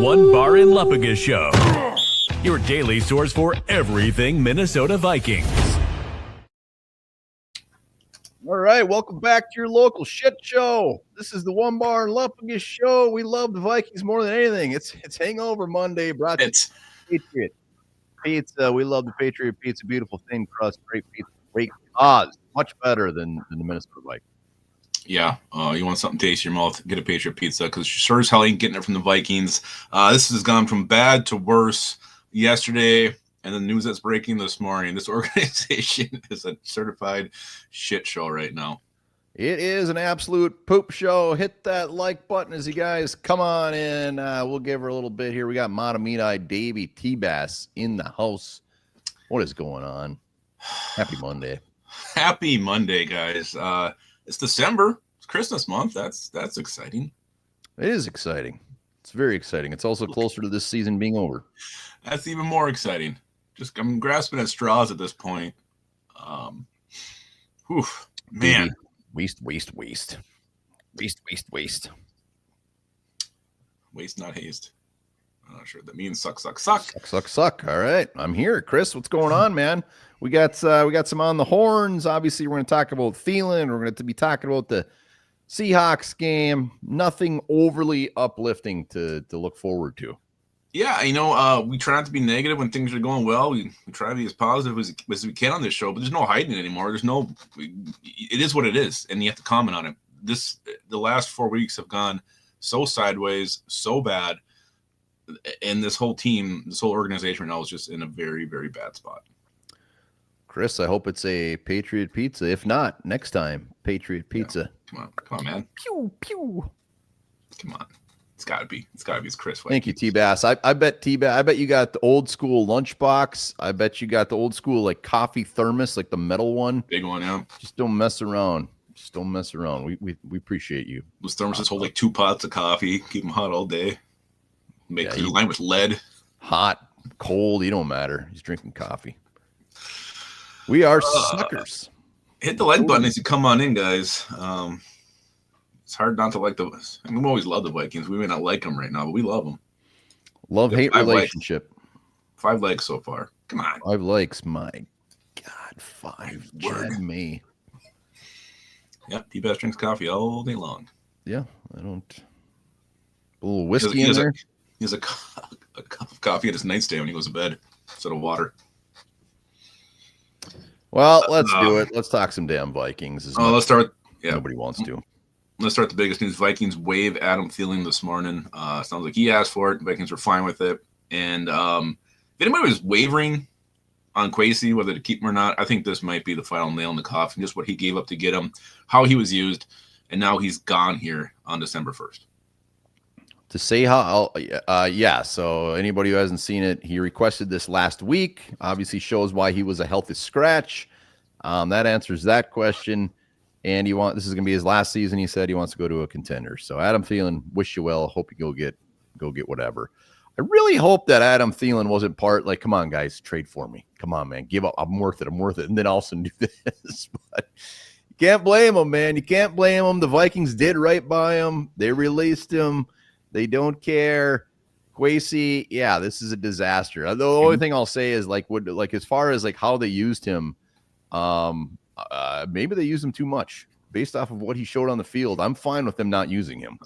One Bar in Lupagus Show, your daily source for everything Minnesota Vikings. All right, welcome back to your local shit show. This is the One Bar in Lupagus Show. We love the Vikings more than anything. It's Hangover Monday, brought to you by Patriot Pizza. We love the Patriot Pizza. Beautiful thin crust, great pizza, great cause. Much better than the Minnesota Vikings. Yeah, you want something tasty in your mouth, get a Patriot Pizza, because sure as hell ain't getting it from the Vikings. This has gone from bad to worse yesterday, and the news that's breaking this morning, this organization is a certified shit show right now. It is an absolute poop show. Hit that like button as you guys come on in. We'll give her a little bit here. We got Matamidi Davey T-Bass in the house. What is going on? Happy Monday. Happy Monday, guys. It's December. It's Christmas month. That's exciting. It is exciting. It's very exciting. It's also closer to this season being over. That's even more exciting. I'm grasping at straws at this point. Man. Waste. Waste, not haste. I'm not sure what that means. Suck. Suck. All right. I'm here. Chris, what's going on, man? We got some on the horns. Obviously, we're going to talk about Thielen. We're going to be talking about the Seahawks game. Nothing overly uplifting to look forward to. Yeah, we try not to be negative when things are going well. We try to be as positive as we can on this show, but there's no hiding it anymore. It is what it is, and you have to comment on it. The last 4 weeks have gone so sideways, so bad, and this whole team, this whole organization right now is just in a very, very bad spot. Chris, I hope it's a Patriot Pizza. If not, next time, Patriot Pizza. Yeah. Come on, man. Pew. Come on. It's gotta be. It's Chris. Thank you, T-Bass. I bet T-Bass. I bet you got the old school lunchbox. I bet you got the old school like coffee thermos, like the metal one. Big one, yeah. Just don't mess around. We appreciate you. Those thermoses hold like 2 pots of coffee. Keep them hot all day. Make clear line with lead. Hot, cold, you don't matter. He's drinking coffee. We are suckers. Hit the like button as you come on in, guys. It's hard not to like we always love the Vikings. We may not like them right now, but we love them. Love-hate relationship. 5 likes so far. Come on. 5 likes. My God, 5. Chad me. Yeah, T-Bass drinks coffee all day long. Yeah, I don't. A little whiskey in there. He has a cup of coffee at his nightstand when he goes to bed instead of water. Well, let's do it. Let's talk some damn Vikings. Let's start. Yeah, nobody wants to. Let's start the biggest news. Vikings waive Adam Thielen this morning. Sounds like he asked for it. Vikings were fine with it. And if anybody was wavering on Kwesi, whether to keep him or not, I think this might be the final nail in the coffin. Just what he gave up to get him, how he was used, and now he's gone here on December 1st. To say how, yeah. So anybody who hasn't seen it, he requested this last week. Obviously shows why he was a healthy scratch. That answers that question. And this is going to be his last season. He said he wants to go to a contender. So Adam Thielen, wish you well. Hope you go get whatever. I really hope that Adam Thielen wasn't part. Like, come on, guys, trade for me. Come on, man, give up. I'm worth it. And then all of a sudden do this. But you can't blame him, man. You can't blame him. The Vikings did right by him. They released him. They don't care. Kwesi, yeah, this is a disaster. The only thing I'll say is as far as like how they used him, maybe they used him too much based off of what he showed on the field. I'm fine with them not using him.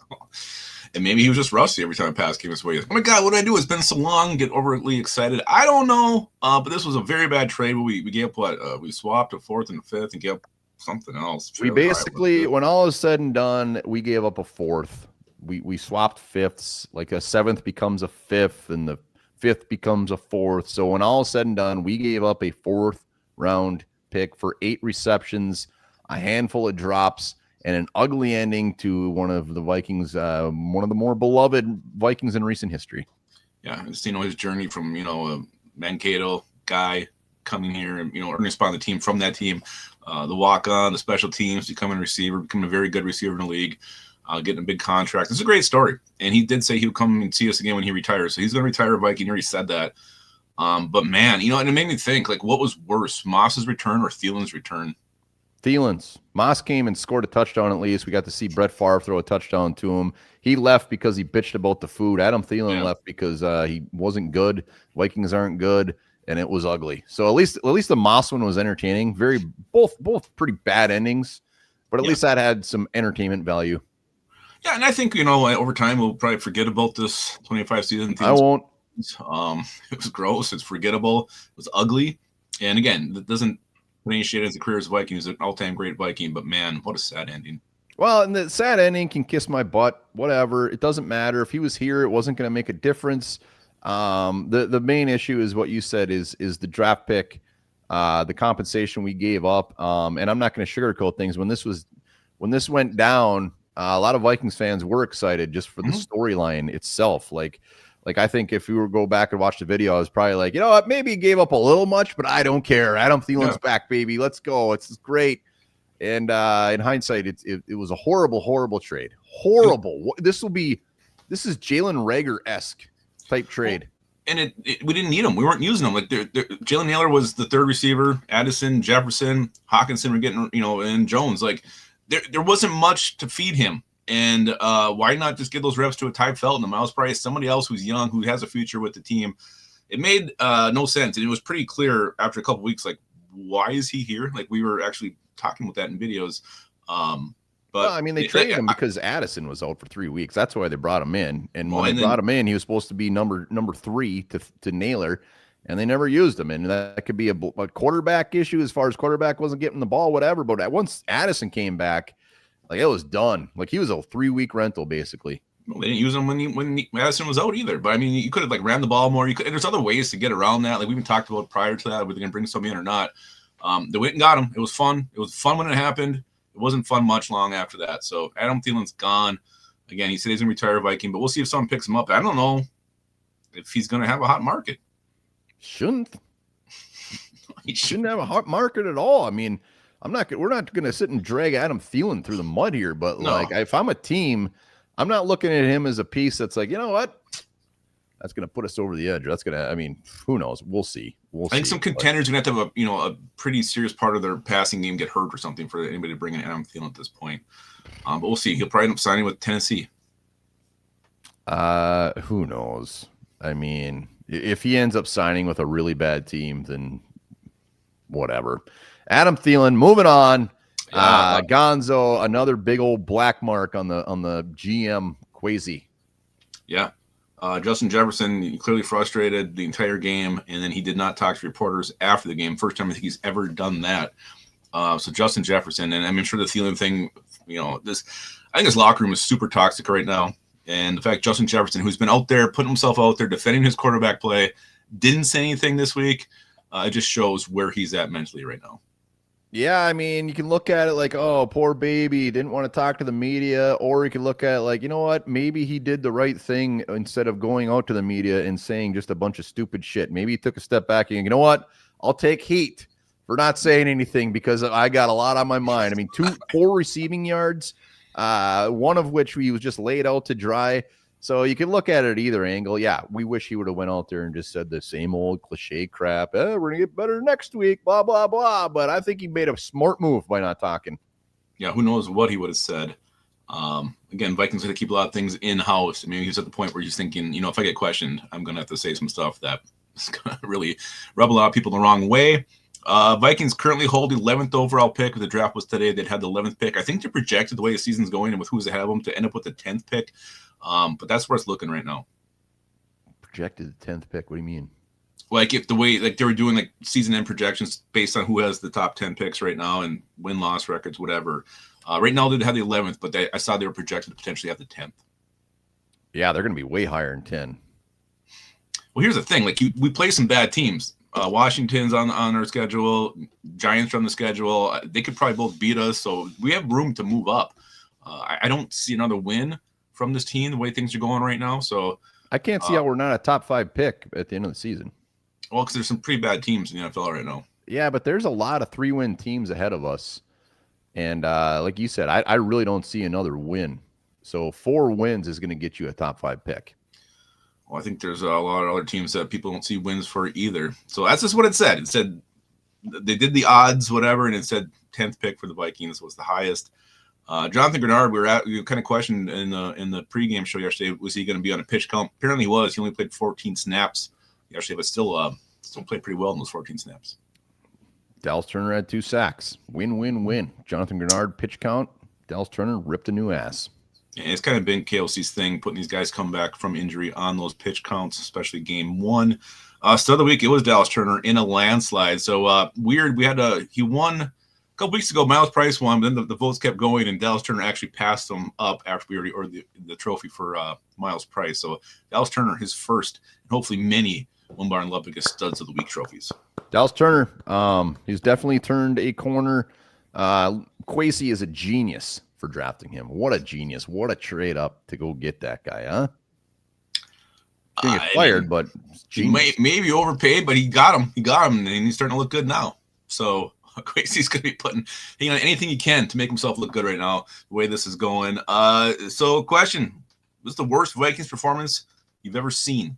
And maybe he was just rusty every time a pass came his way. Oh my God, what did I do? It's been so long. Get overly excited. I don't know. But this was a very bad trade. We gave what? We swapped a 4th and a 5th and gave up something else. We basically, when all is said and done, we gave up a 4th. We swapped 5ths, like a 7th becomes a 5th and the 5th becomes a 4th. So when all is said and done, we gave up a 4th round pick for 8 receptions, a handful of drops, and an ugly ending to one of the Vikings, one of the more beloved Vikings in recent history. Yeah, just his journey from a Mankato guy coming here and earning a spot on the team from that team, the walk-on, the special teams, becoming a receiver, becoming a very good receiver in the league. Getting a big contract. It's a great story. And he did say he would come and see us again when he retires. So he's going to retire a Viking. He already said that. But man, and it made me think, like, what was worse, Moss's return or Thielen's return? Thielen's. Moss came and scored a touchdown at least. We got to see Brett Favre throw a touchdown to him. He left because he bitched about the food. Adam Thielen left because he wasn't good. Vikings aren't good, and it was ugly. So at least the Moss one was entertaining. Both pretty bad endings, but at least that had some entertainment value. Yeah, and I think, over time we'll probably forget about this 25 season. I won't. It was gross. It's forgettable. It was ugly. And again, that doesn't put any shade into the career as a Viking. He's an all-time great Viking, but man, what a sad ending. Well, and the sad ending can kiss my butt, whatever. It doesn't matter. If he was here, it wasn't going to make a difference. The main issue is what you said is the draft pick, the compensation we gave up. And I'm not going to sugarcoat things. When this went down, a lot of Vikings fans were excited just for the storyline itself. Like I think if we were to go back and watch the video, I was probably like, you know what, maybe he gave up a little much, but I don't care. Adam Thielen's back, baby. Let's go. It's great. And in hindsight, it was a horrible trade. Horrible. This is Jalen Reagor-esque type trade. And we didn't need him. We weren't using him. Like Jalen Naylor was the third receiver. Addison, Jefferson, Hawkinson were getting, and Jones. Like there wasn't much to feed him. And why not just give those reps to a Ty Felton, a Miles Price, somebody else who's young, who has a future with the team? It made no sense. And it was pretty clear after a couple of weeks, like, why is he here? Like, we were actually talking with that in videos. But they traded him because Addison was out for 3 weeks. That's why they brought him in. And when they brought him in, he was supposed to be number 3 to Naylor, and they never used him. And that could be a quarterback issue as far as quarterback wasn't getting the ball, whatever. But once Addison came back, like, it was done. Like, he was a 3-week rental, basically. Well, they didn't use him when Addison was out either. But I mean, you could have ran the ball more. And there's other ways to get around that. Like we even talked about prior to that, whether they're going to bring somebody in or not. They went and got him. It was fun. It was fun when it happened. It wasn't fun much long after that. So Adam Thielen's gone. Again, he said he's going to retire Viking, but we'll see if someone picks him up. I don't know if he's going to have a hot market. Shouldn't. He shouldn't have a hot market at all. I mean, we're not going to sit and drag Adam Thielen through the mud here, but if I'm a team, I'm not looking at him as a piece that's like, you know what? That's going to put us over the edge. That's going to, who knows? We'll see. I think some contenders are going to have to have a pretty serious part of their passing game get hurt or something for anybody to bring in Adam Thielen at this point. But we'll see. He'll probably end up signing with Tennessee. Who knows? I mean, if he ends up signing with a really bad team, then whatever. Adam Thielen, moving on. Gonzo, another big old black mark on the GM Quasi. Yeah. Justin Jefferson clearly frustrated the entire game, and then he did not talk to reporters after the game. First time I think he's ever done that. So Justin Jefferson, and I'm sure the Thielen thing, I think his locker room is super toxic right now. And the fact Justin Jefferson, who's been out there, putting himself out there, defending his quarterback play, didn't say anything this week, it just shows where he's at mentally right now. Yeah, you can look at it like, oh, poor baby, didn't want to talk to the media, or you can look at it like, you know what, maybe he did the right thing instead of going out to the media and saying just a bunch of stupid shit. Maybe he took a step back and, you know what, I'll take heat for not saying anything because I got a lot on my mind. 4 receiving yards, one of which he was just laid out to dry. So you can look at it at either angle. Yeah, we wish he would have went out there and just said the same old cliche crap. We're going to get better next week, blah, blah, blah. But I think he made a smart move by not talking. Yeah, who knows what he would have said. Again, Vikings going to keep a lot of things in-house. He's at the point where he's thinking, if I get questioned, I'm going to have to say some stuff that is going to really rub a lot of people the wrong way. Vikings currently hold the 11th overall pick. If the draft was today, they'd have the 11th pick. I think they're projected the way the season's going and with who's ahead of them to end up with the 10th pick. But that's where it's looking right now. Projected the 10th pick. What do you mean? Like if the way they were doing like season end projections based on who has the top 10 picks right now and win-loss records, whatever. Right now they have the 11th, but I saw they were projected to potentially have the 10th. Yeah, they're going to be way higher than 10. Well, here's the thing. We play some bad teams. Washington's on our schedule. Giants are on the schedule. They could probably both beat us, so we have room to move up. I don't see another win from this team the way things are going right now. So I can't see how we're not a top 5 pick at the end of the season. Well, because there's some pretty bad teams in the NFL right now. Yeah, but there's a lot of 3-win teams ahead of us. And like you said, I really don't see another win. So 4 wins is going to get you a top 5 pick. Well, I think there's a lot of other teams that people don't see wins for either. So that's just what it said. It said they did the odds, whatever, and it said 10th pick for the Vikings was the highest. Jonathan Grenard, we kind of questioned in the pregame show yesterday, was he going to be on a pitch count? Apparently he was. He only played 14 snaps yesterday, but still played pretty well in those 14 snaps. Dallas Turner had 2 sacks. Win. Jonathan Grenard, pitch count. Dallas Turner ripped a new ass. And it's kind of been KOC's thing, putting these guys come back from injury on those pitch counts, especially game 1. Start of the week, it was Dallas Turner in a landslide. So weird. He won a couple weeks ago. Miles Price won, but then the votes kept going, and Dallas Turner actually passed him up after we already ordered the trophy for Miles Price. So Dallas Turner, his first, and hopefully many Lumbar and Lubbock Studs of the Week trophies. Dallas Turner, he's definitely turned a corner. Kwesi is a genius for drafting him. What a genius. What a trade up to go get that guy, huh? Didn't get fired, but he maybe overpaid, but he got him. He got him, and he's starting to look good now. So Kwesi's going to be putting anything he can to make himself look good right now, the way this is going. So question, what's the worst Vikings performance you've ever seen?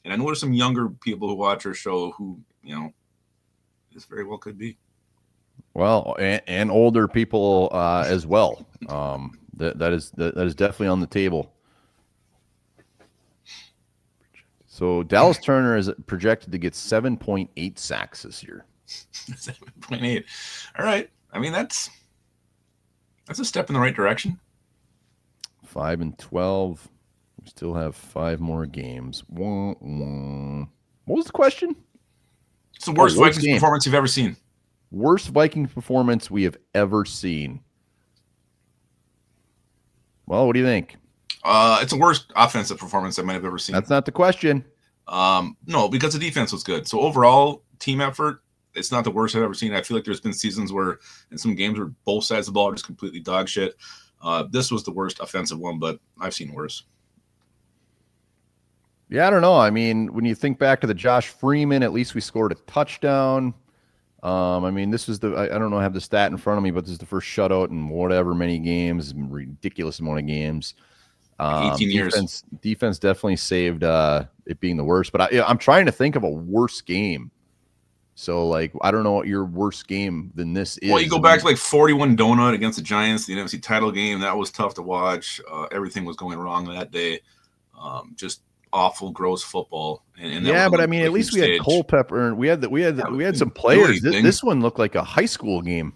And I know there's some younger people who watch our show who, this very well could be. Well, and older people as well. That is definitely on the table. So Dallas Turner is projected to get 7.8 sacks this year. 7.8. All right. I mean, that's a step in the right direction. 5-12. We still have 5 more games. What was the question? It's the worst Vikings performance you've ever seen. Worst Vikings performance we have ever seen. Well, what do you think? It's the worst offensive performance I might have ever seen. That's not the question. No, because the defense was good. So overall team effort, it's not the worst I've ever seen. I feel like there's been seasons where in some games where both sides of the ball are just completely dog shit. This was the worst offensive one, but I've seen worse. Yeah, I don't know. I mean, when you think back to the Josh Freeman, at least we scored a touchdown. I mean, this was I don't know, I have the stat in front of me, but this is the first shutout in whatever many games, ridiculous amount of games. 18 years. Defense definitely saved it being the worst, but I'm trying to think of a worse game. So, like, I don't know what your worst game than this is. Well, you go back to like 41 donut against the Giants, the NFC title game. That was tough to watch. Everything was going wrong that day. Just awful, gross football. And yeah, but I mean, at least we had Culpepper, and we had some players. This one looked like a high school game.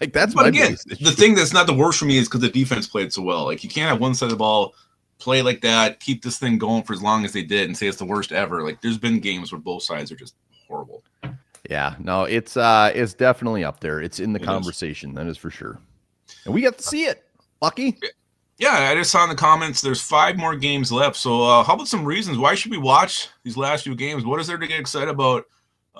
Like that's. But again, the thing that's not the worst for me is because the defense played so well. Like you can't have one side of the ball play like that, keep this thing going for as long as they did, and say it's the worst ever. Like there's been games where both sides are just horrible. Yeah, no, it's definitely up there. It's in the conversation, that is for sure. And we got to see it. Lucky. Yeah, I just saw in the comments there's 5 more games left. So how about some reasons why should we watch these last few games? What is there to get excited about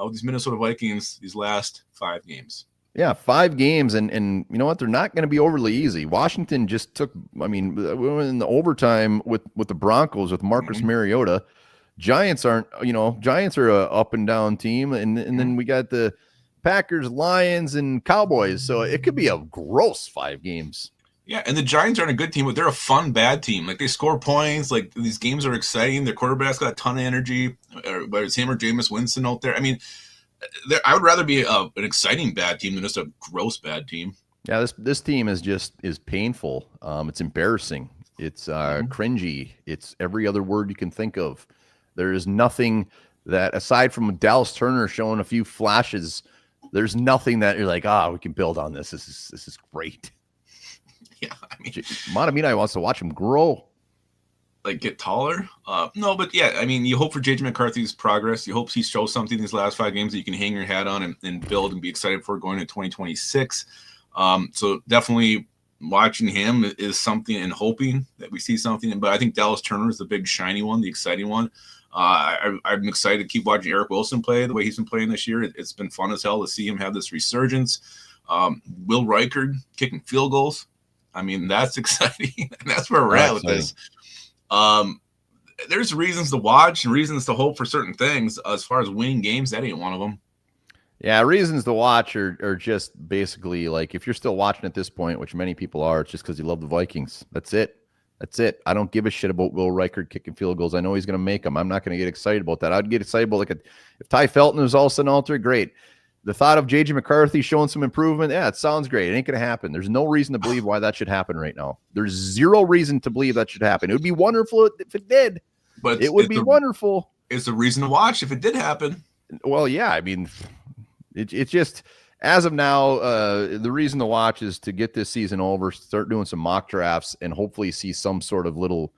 with these Minnesota Vikings these last 5 games? Yeah, 5 games, and you know what? They're not going to be overly easy. Washington just took. I mean, we went in the overtime with the Broncos with Marcus Mariota. Giants aren't. Giants are a up and down team, and then we got the Packers, Lions, and Cowboys. So it could be a gross 5 games. Yeah, and the Giants aren't a good team, but they're a fun bad team. Like they score points. Like these games are exciting. Their quarterback's got a ton of energy. Whether it's him or Jameis Winston out there. I mean. I would rather be an exciting bad team than just a gross bad team. Yeah, this team is painful. It's embarrassing. It's cringy. It's every other word you can think of. There is nothing that, aside from Dallas Turner showing a few flashes, there's nothing that you're like, we can build on this. This is great. Yeah, I mean, Montemita wants to watch him grow. Like get taller? No, but yeah, I mean, you hope for JJ McCarthy's progress. You hope he shows something these last 5 games that you can hang your hat on and build and be excited for going into 2026. So definitely watching him is something and hoping that we see something. But I think Dallas Turner is the big shiny one, the exciting one. I'm excited to keep watching Eric Wilson play the way he's been playing this year. It's been fun as hell to see him have this resurgence. Will Reichard kicking field goals. I mean, that's exciting. And that's where we're at with this. There's reasons to watch and reasons to hope for certain things. As far as winning games, that ain't one of them. Yeah, reasons to watch are just basically like if you're still watching at this point, which many people are, it's just because you love the Vikings. That's it. I don't give a shit about Will Reichard kicking field goals. I know he's going to make them. I'm not going to get excited about that. I'd get excited about if Ty Felton was all of a sudden altered, great. the thought of J.J. McCarthy showing some improvement, yeah, it sounds great. It ain't going to happen. There's no reason to believe why that should happen right now. There's zero reason to believe that should happen. It would be wonderful if it did. But it would be wonderful. It's a reason to watch if it did happen. Well, yeah, I mean, it's just, as of now, the reason to watch is to get this season over, start doing some mock drafts, and hopefully see some sort of little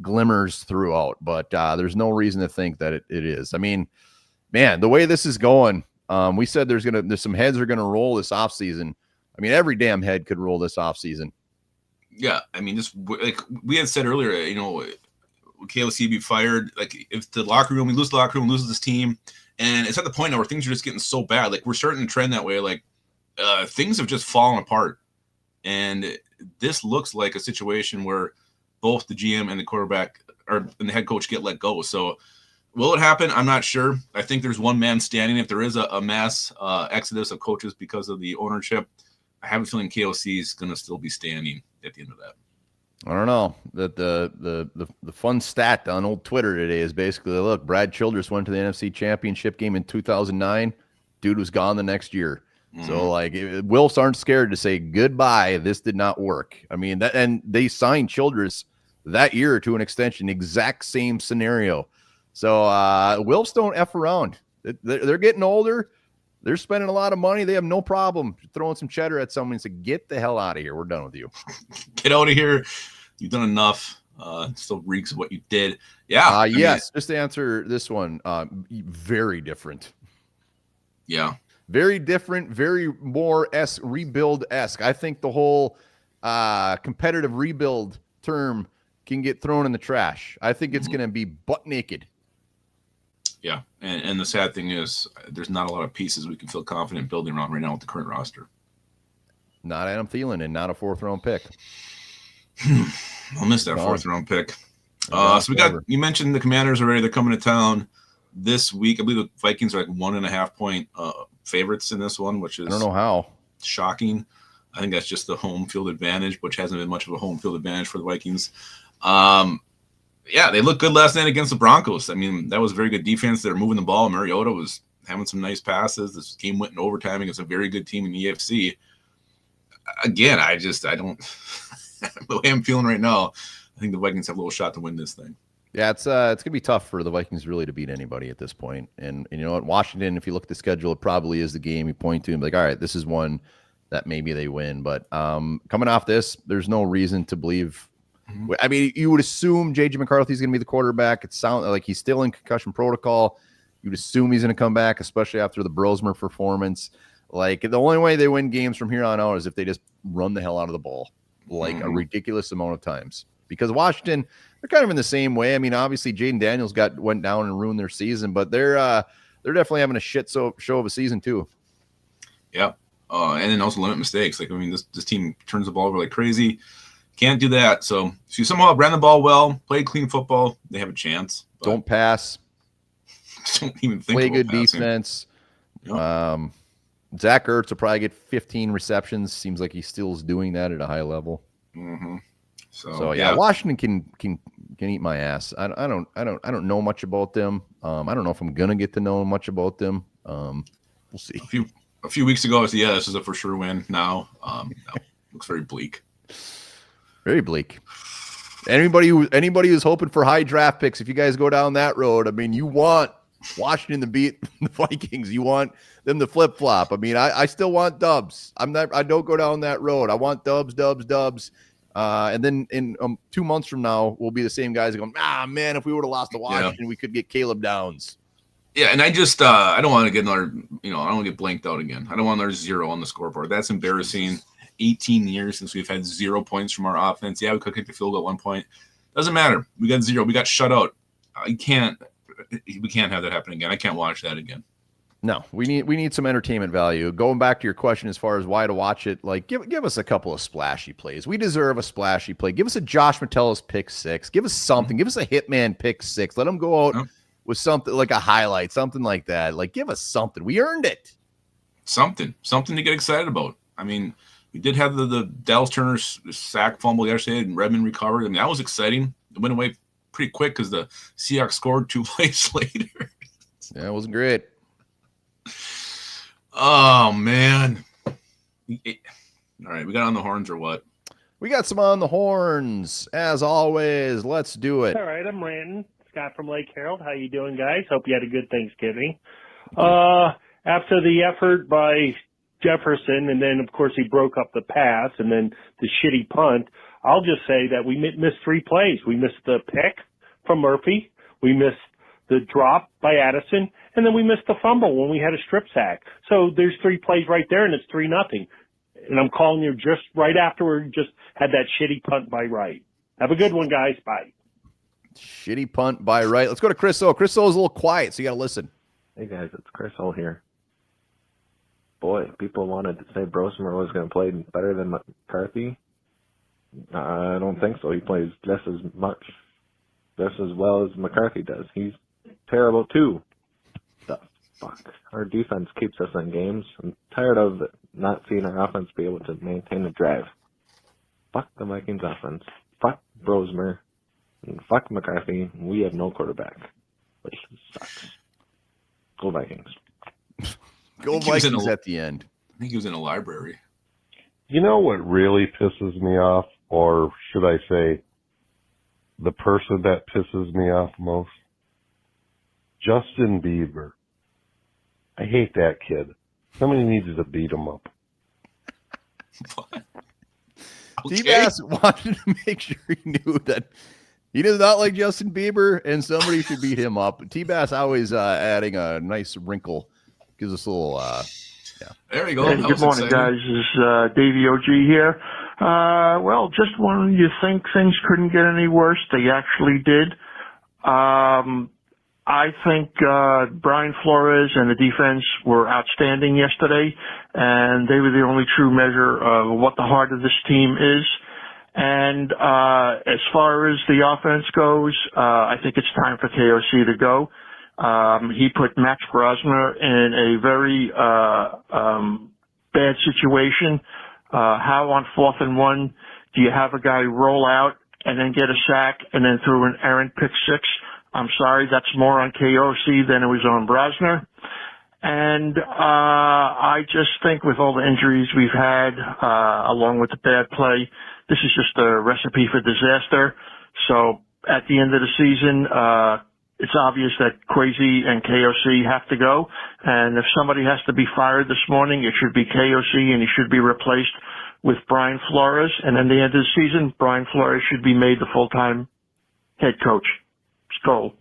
glimmers throughout. But there's no reason to think that it is. I mean, man, the way this is going, we said there's some heads are gonna roll this offseason. I mean, every damn head could roll this offseason. Yeah, I mean, this, like we had said earlier, you know, KLC be fired. Like if the locker room, we lose the locker room, loses this team, and it's at the point now where things are just getting so bad. Like we're starting to trend that way. Like things have just fallen apart, and this looks like a situation where both the GM and the quarterback and the head coach get let go. So will it happen? I'm not sure. I think there's one man standing. If there is a mass exodus of coaches because of the ownership, I have a feeling KOC is going to still be standing at the end of that. I don't know. The fun stat on old Twitter today is basically, look, Brad Childress went to the NFC Championship game in 2009. Dude was gone the next year. So like, Wilfs aren't scared to say goodbye. This did not work. I mean, and they signed Childress that year to an extension, exact same scenario. So Wilfs don't F around. They're getting older. They're spending a lot of money. They have no problem throwing some cheddar at someone and say, get the hell out of here. We're done with you. Get out of here. You've done enough. Still reeks of what you did. Yeah. Yes. Just to answer this one, very different. Yeah. Very different, very more rebuild-esque. I think the whole competitive rebuild term can get thrown in the trash. I think it's going to be butt naked. Yeah, and the sad thing is there's not a lot of pieces we can feel confident building around right now with the current roster. Not Adam Thielen and not a fourth-round pick. I'll miss that fourth-round pick. So you mentioned the Commanders already. They're coming to town this week. I believe the Vikings are like 1.5 point favorites in this one, which is, I don't know how, shocking. I think that's just the home field advantage, which hasn't been much of a home field advantage for the Vikings. Yeah, they looked good last night against the Broncos. I mean, that was very good defense. They were moving the ball. Mariota was having some nice passes. This game went in overtime against a very good team in the EFC. Again, I don't the way I'm feeling right now, I think the Vikings have a little shot to win this thing. Yeah, it's gonna be tough for the Vikings really to beat anybody at this point. And you know what, Washington, if you look at the schedule, it probably is the game you point to and be like, all right, this is one that maybe they win. But coming off this, there's no reason to believe. I mean, you would assume J.J. McCarthy is going to be the quarterback. It sounds like he's still in concussion protocol. You'd assume he's going to come back, especially after the Brosmer performance. Like, the only way they win games from here on out is if they just run the hell out of the ball, like a ridiculous amount of times. Because Washington, they're kind of in the same way. I mean, obviously, Jaden Daniels went down and ruined their season, but they're definitely having a shit show of a season too. Yeah, and then also limit mistakes. Like, I mean, this team turns the ball over like crazy. Can't do that. So if you somehow ran the ball well, played clean football, they have a chance. Don't pass. Don't even think play about good passing. Defense. Yep. Zach Ertz will probably get 15 receptions. Seems like he still is doing that at a high level. So yeah, Washington can eat my ass. I don't know much about them. I don't know if I'm gonna get to know much about them. We'll see. A few weeks ago, I said, yeah, this is a for sure win. Now, no, looks very bleak. Very bleak. Anybody who's hoping for high draft picks, if you guys go down that road, I mean, you want Washington to beat the Vikings. You want them to flip flop. I mean, I still want dubs. I don't go down that road. I want dubs. And then in 2 months from now, we'll be the same guys going, man, if we would have lost to Washington, we could get Caleb Downs. Yeah, and I just I don't want to get another, I don't want to get blanked out again. I don't want another 0 on the scoreboard. That's embarrassing. 18 years since we've had 0 points from our offense. Yeah, we could kick the field goal at one point. Doesn't matter. We got 0. We got shut out. We can't have that happen again. I can't watch that again. No, we need some entertainment value. Going back to your question as far as why to watch it, like give us a couple of splashy plays. We deserve a splashy play. Give us a Josh Metellus pick 6. Give us something. Give us a Hitman pick 6. Let them go out with something like a highlight, something like that. Like, give us something. We earned it. Something to get excited about. I mean, we did have the Dallas Turner sack fumble yesterday, and Redmond recovered. I mean, that was exciting. It went away pretty quick because the Seahawks scored 2 plays later. Yeah, it wasn't great. Oh man. All right, we got on the horns or what? We got some on the horns. As always, let's do it. All right, I'm ranting. Scott from Lake Harold. How you doing, guys? Hope you had a good Thanksgiving. After the effort by Jefferson, and then, of course, he broke up the pass, and then the shitty punt, I'll just say that we missed 3 plays. We missed the pick from Murphy. We missed the drop by Addison, and then we missed the fumble when we had a strip sack. So there's 3 plays right there, and it's 3-0. And I'm calling you just right after we just had that shitty punt by Wright. Have a good one, guys. Bye. Shitty punt by Wright. Let's go to Chris O. Chris O is a little quiet, so you got to listen. Hey, guys, it's Chris O here. Boy, people wanted to say Brosmer was going to play better than McCarthy. I don't think so. He plays just as well as McCarthy does. He's terrible, too. The fuck? Our defense keeps us in games. I'm tired of not seeing our offense be able to maintain the drive. Fuck the Vikings offense. Fuck Brosmer. And fuck McCarthy. We have no quarterback. Which sucks. Go Vikings. Go Vikings at the end. I think he was in a library. You know what really pisses me off, or should I say, the person that pisses me off most? Justin Bieber. I hate that kid. Somebody needs to beat him up. What? T-Bass wanted to make sure he knew that he does not like Justin Bieber, and somebody should beat him up. T-Bass always adding a nice wrinkle. Gives us a little, There you go. Hey, good morning, guys. This is Davey OG here. Well, just when you think things couldn't get any worse, they actually did. I think Brian Flores and the defense were outstanding yesterday, and they were the only true measure of what the heart of this team is. And as far as the offense goes, I think it's time for KOC to go. He put Max Brosmer in a very bad situation. How on 4th and 1 do you have a guy roll out and then get a sack and then throw an errant pick 6? I'm sorry, that's more on KOC than it was on Brosner. And I just think with all the injuries we've had, along with the bad play, this is just a recipe for disaster. So at the end of the season, it's obvious that Kwesi and KOC have to go. And if somebody has to be fired this morning, it should be KOC, and he should be replaced with Brian Flores. And at the end of the season, Brian Flores should be made the full-time head coach. Skull.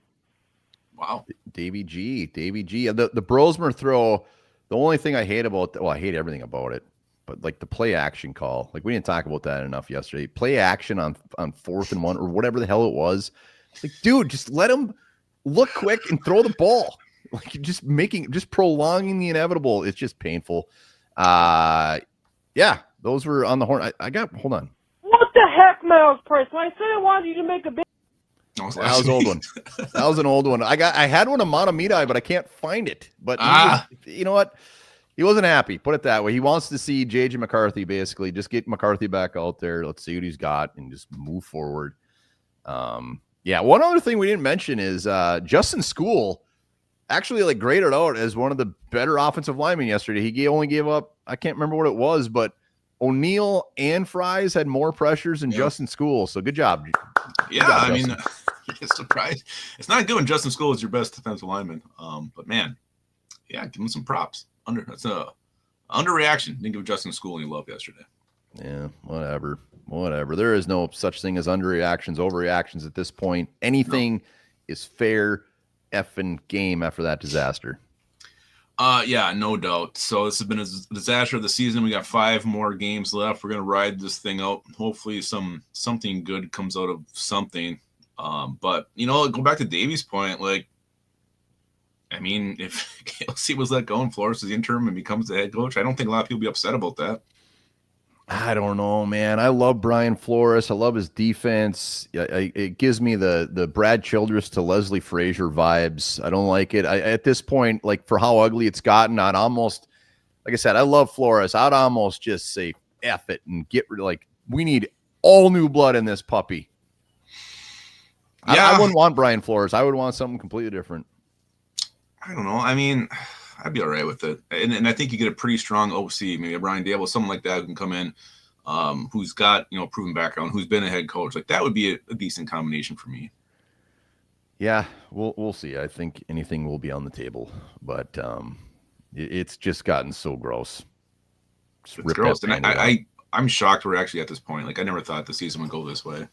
Wow. Davey G. The Brosmer throw, the only thing I hate about that, well, I hate everything about it, but like the play action call, like we didn't talk about that enough yesterday. Play action on 4th and 1 or whatever the hell it was. Like, dude, just let him look quick and throw the ball. Like just prolonging the inevitable. It's just painful. Yeah, those were on the horn. Hold on. What the heck, Miles Price? When I said I wanted you to make a big. That was an old one. That was an old one. I had one of Montemita, but I can't find it. But you know what? He wasn't happy. Put it that way. He wants to see JJ McCarthy basically just get McCarthy back out there. Let's see what he's got and just move forward. Yeah. One other thing we didn't mention is Justin School actually like graded out as one of the better offensive linemen yesterday. He only gave up, I can't remember what it was, but O'Neal and Fries had more pressures than Justin School. So good job. Yeah, I mean, it's surprised. It's not good when Justin School is your best defensive lineman. But man, yeah, give him some props. That's a underreaction. Didn't give Justin School any love yesterday. Yeah, whatever. There is no such thing as underreactions, overreactions at this point. Anything is fair effing game after that disaster. Yeah, no doubt. So this has been a disaster of the season. We got 5 more games left. We're gonna ride this thing out. Hopefully something good comes out of something. But go back to Davey's point, like, I mean, if KLC was let go and Flores is the interim and becomes the head coach, I don't think a lot of people will be upset about that. I don't know, man. I love Brian Flores. I love his defense. It gives me the Brad Childress to Leslie Frazier vibes. I don't like it. At this point, like for how ugly it's gotten, I'd almost, like I said, I love Flores. I'd almost just say F it and get rid of, like, we need all new blood in this puppy. Yeah. I wouldn't want Brian Flores. I would want something completely different. I don't know. I mean, I'd be all right with it. And I think you get a pretty strong OC, maybe a Brian Dable, someone like that who can come in, who's got, you know, proven background, who's been a head coach. Like that would be a decent combination for me. Yeah, we'll see. I think anything will be on the table, but it's just gotten so gross. It's gross, and I'm shocked we're actually at this point. Like I never thought the season would go this way.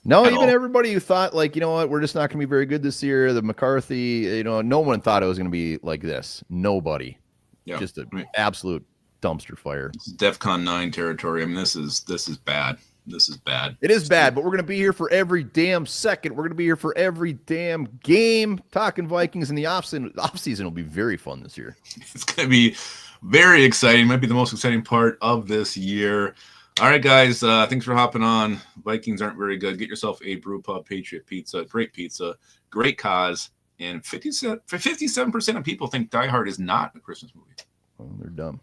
No, even everybody who thought, like, you know what, we're just not going to be very good this year. The McCarthy, you know, no one thought it was going to be like this. Nobody. Yeah, just an absolute dumpster fire. It's DEFCON 9 territory. I mean, this is bad. This is bad. It is bad, but we're going to be here for every damn second. We're going to be here for every damn game. Talking Vikings in the off-season will be very fun this year. It's going to be very exciting. Might be the most exciting part of this year. All right, guys. Thanks for hopping on. Vikings aren't very good. Get yourself a brew pub, Patriot Pizza, great cause. And 57% of people think Die Hard is not a Christmas movie. Well, they're dumb.